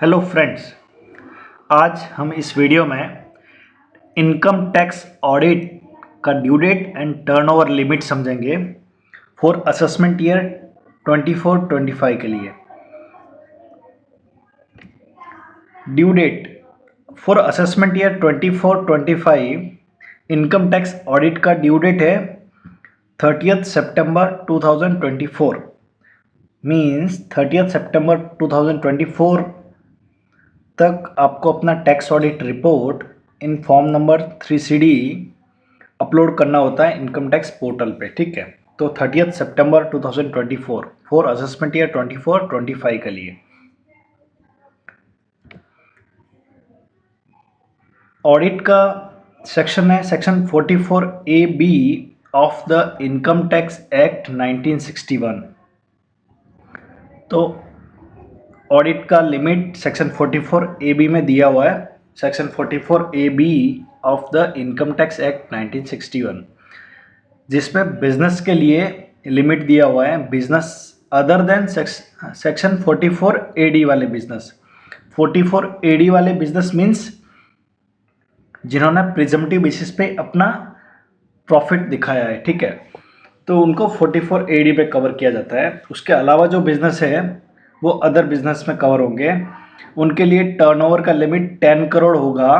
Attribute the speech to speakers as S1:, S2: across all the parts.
S1: Hello friends, आज हम इस वीडियो में इनकम टैक्स ऑडिट का due date and turnover limit समझेंगे फॉर असेसमेंट ईयर 24-25 के लिए। Due date for assessment year 24-25 income tax audit का ड्यू डेट है 30th सितंबर 2024। मीन्स 30th सितंबर 2024 तक आपको अपना tax audit report in form number 3CD upload करना होता है इनकम टैक्स पोर्टल पे। ठीक है, तो 30th September 2024 for assessment year 24-25 के लिए। ऑडिट का सेक्शन है section 44AB of the income tax act 1961। तो ऑडिट का लिमिट सेक्शन 44AB में दिया हुआ है, section 44AB of the income tax act 1961, जिसमें बिजनेस के लिए लिमिट दिया हुआ है। Business other than section 44AD वाले बिजनेस। 44AD वाले बिजनेस मीन्स जिन्होंने प्रिजम्पटिव बेसिस पे अपना प्रॉफिट दिखाया है। ठीक है, तो उनको 44AD पे कवर किया जाता है। उसके अलावा जो बिजनेस है वो अदर बिजनेस में कवर होंगे। उनके लिए टर्नओवर का लिमिट 10 करोड़ होगा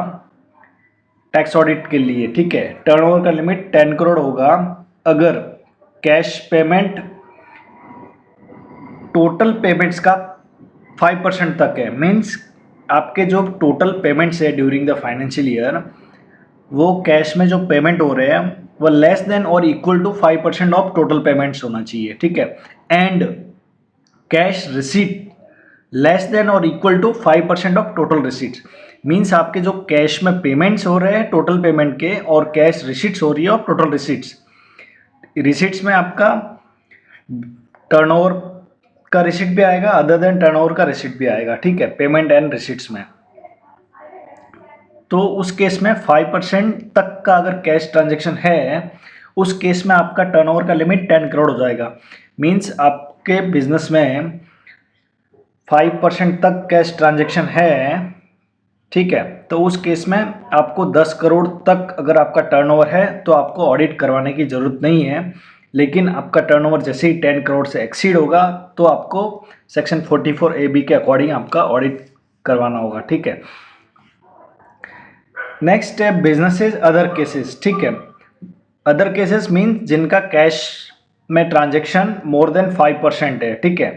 S1: टैक्स ऑडिट के लिए। ठीक है, टर्नओवर का लिमिट 10 करोड़ होगा अगर कैश पेमेंट टोटल पेमेंट्स का 5% तक है। मीन्स आपके जो टोटल पेमेंट्स है ड्यूरिंग द फाइनेंशियल ईयर, वो कैश में जो पेमेंट हो रहे हैं वो लेस देन और equal to 5% of total payments होना चाहिए। ठीक है, and cash receipt less than और equal to 5% of total receipts. Means आपके जो कैश में पेमेंट्स हो रहे हैं टोटल पेमेंट के और कैश रिसीट्स हो रही है ऑफ टोटल रिसीट्स। रिसीट्स में आपका टर्नओवर का रिसीट भी आएगा, अदर देन टर्नओवर का रिसीट भी आएगा। ठीक है, पेमेंट एंड रिसीट्स में। तो उस केस में 5% तक का अगर कैश ट्रांजेक्शन है, उस केस में आपका टर्नओवर का लिमिट 10 करोड़ हो जाएगा। मीन्स आपके बिजनेस में 5% तक कैश ट्रांजेक्शन है। ठीक है, तो उस केस में आपको 10 करोड़ तक अगर आपका टर्नओवर है तो आपको ऑडिट करवाने की ज़रूरत नहीं है। लेकिन आपका टर्नओवर जैसे ही 10 करोड़ से एक्सीड होगा तो आपको सेक्शन 44AB के अकॉर्डिंग आपका ऑडिट करवाना होगा। ठीक है, नेक्स्ट है बिजनेसेस अदर केसेस। ठीक है, अदर केसेस मीन जिनका कैश में ट्रांजेक्शन मोर देन 5% है। ठीक है,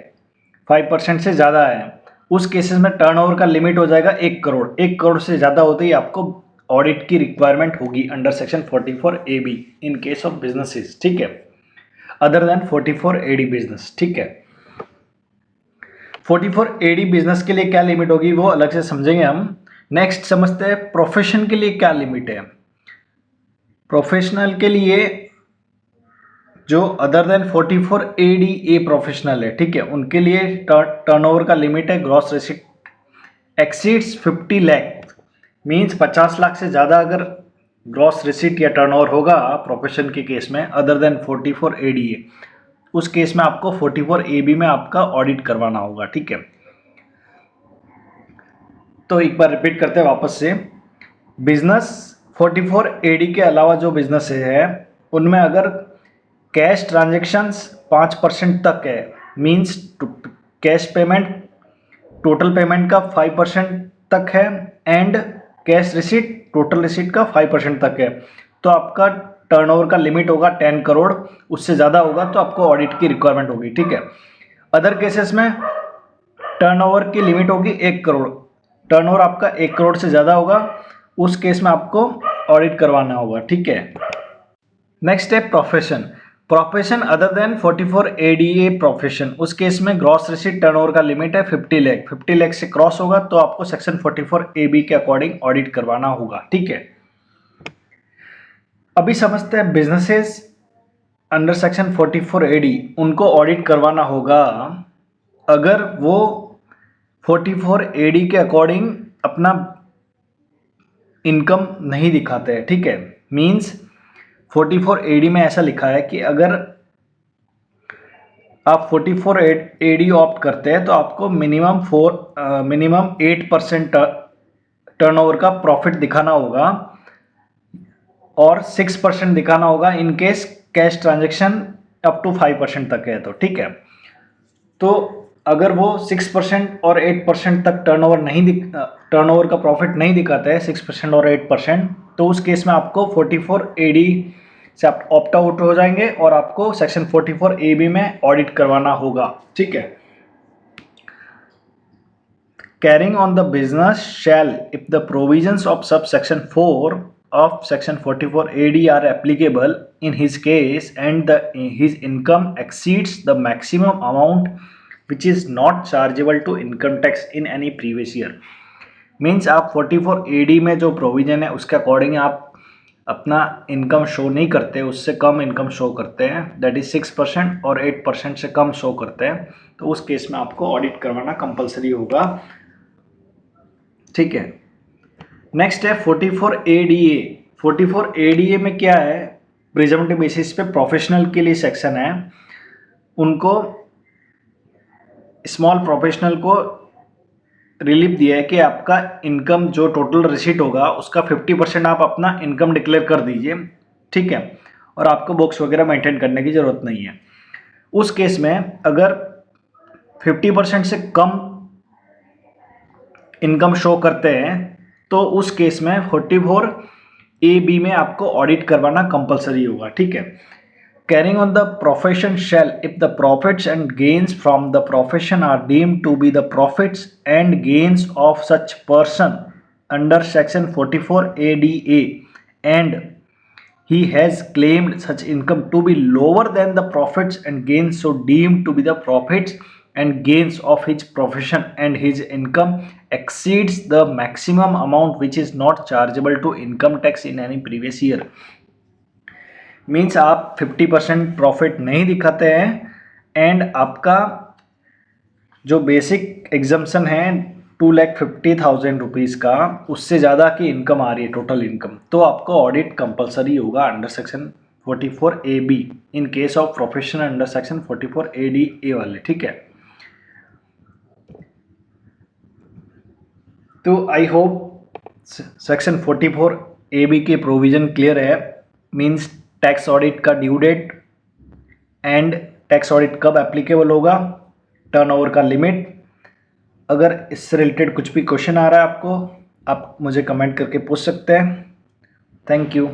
S1: 5% से ज़्यादा है, उस केसेस में टर्नओवर का लिमिट हो जाएगा 1 करोड़। 1 करोड़ से ज़्यादा होते ही आपको ऑडिट की रिक्वायरमेंट होगी under section 44AB in case of businesses. ठीक है, अदर देन 44AD बिजनेस। ठीक है, 44AD बिजनेस के लिए क्या लिमिट होगी वो अलग से समझेंगे हम। नेक्स्ट समझते हैं प्रोफेशन के लिए क्या लिमिट है। प्रोफेशनल के लिए जो other than 44AD a professional है, ठीक है, उनके लिए टर्नओवर का लिमिट है gross receipt exceeds 50 lakh. Means 50 lakh से ज़्यादा अगर ग्रॉस रिसीट या टर्नओवर होगा प्रोफेशन के केस में अदर देन 44AD ए, उस केस में आपको 44AB में आपका ऑडिट करवाना होगा। ठीक है, तो एक बार रिपीट करते हैं वापस से। बिजनेस 44AD के अलावा जो बिजनेस है उनमें अगर कैश ट्रांजेक्शन्स 5% तक है, means cash payment total payment का 5% तक है and cash receipt total receipt का 5% तक है, तो आपका टर्नओवर का लिमिट होगा 10 करोड़। उससे ज़्यादा होगा तो आपको ऑडिट की रिक्वायरमेंट होगी। ठीक है, अदर केसेस में टर्नओवर की लिमिट होगी 1 करोड़। टर्नओवर आपका 1 करोड़ से ज़्यादा होगा, उस केस में आपको ऑडिट करवाना होगा। ठीक है, नेक्स्ट है profession. Profession other than 44ADA profession, उस केस में ग्रॉस रिसीट टर्नओवर का लिमिट है 50 लाख। 50 लाख से क्रॉस होगा तो आपको सेक्शन 44AB के अकॉर्डिंग ऑडिट करवाना होगा। ठीक है, अभी समझते हैं बिजनेसेस अंडर सेक्शन 44AD, उनको ऑडिट करवाना होगा अगर वो 44AD के अकॉर्डिंग अपना इनकम नहीं दिखाते हैं। ठीक है, मींस 44AD में ऐसा लिखा है कि अगर आप 44 AD ऑप्ट करते हैं तो आपको मिनिमम 8% टर्नओवर का प्रॉफिट दिखाना होगा और 6% दिखाना होगा in case cash transaction up to 5% तक है तो ठीक है। तो अगर वो 6% और 8% तक टर्नओवर का प्रॉफिट नहीं दिखाता है 6% और 8%, तो उस केस में आपको 44 AD से आप ऑप्ट आउट हो जाएंगे और आपको सेक्शन 44 AB में ऑडिट करवाना होगा, ठीक है। Carrying on the business shall, if the provisions of subsection 4 of section 44 AD are applicable in his case and his income exceeds the maximum amount which is not chargeable to income tax in any previous year। Means आप 44 AD में जो provision है उसके according आप अपना income show नहीं करते, उससे कम इनकम शो करते हैं, दैट इज 6% और 8% से कम शो करते हैं, तो उस केस में आपको ऑडिट करवाना कंपलसरी होगा, ठीक है। नेक्स्ट है 44 ADA। 44 ADA में क्या है, प्रिजम्पटिव बेसिस पे प्रोफेशनल के लिए सेक्शन है। उनको स्मॉल प्रोफेशनल को रिलीफ दिया है कि आपका इनकम जो टोटल रिसीट होगा उसका 50% आप अपना इनकम डिक्लेयर कर दीजिए, ठीक है, और आपको बॉक्स वगैरह मेंटेन करने की ज़रूरत नहीं है। उस केस में अगर 50% से कम इनकम शो करते हैं तो उस केस में 44 AB में आपको ऑडिट करवाना कंपलसरी होगा, ठीक है। Carrying on the profession shall, if the profits and gains from the profession are deemed to be the profits and gains of such person under section 44 ADA and he has claimed such income to be lower than the profits and gains so deemed to be the profits and gains of his profession and his income exceeds the maximum amount which is not chargeable to income tax in any previous year। Means आप 50% profit नहीं दिखाते हैं and आपका जो basic exemption है 2,50,000 rupees का, उससे ज़्यादा की इनकम आ रही है टोटल इनकम, तो आपको ऑडिट कंपलसरी होगा under section 44 AB in case of profession under section 44 ADA वाले, ठीक है। तो आई होप सेक्शन 44 AB के प्रोविज़न क्लियर है। मीन्स टैक्स ऑडिट का due date and tax audit कब एप्लीकेबल होगा, टर्नओवर का लिमिट। अगर इससे रिलेटेड कुछ भी क्वेश्चन आ रहा है आपको, आप मुझे कमेंट करके पूछ सकते हैं। Thank you.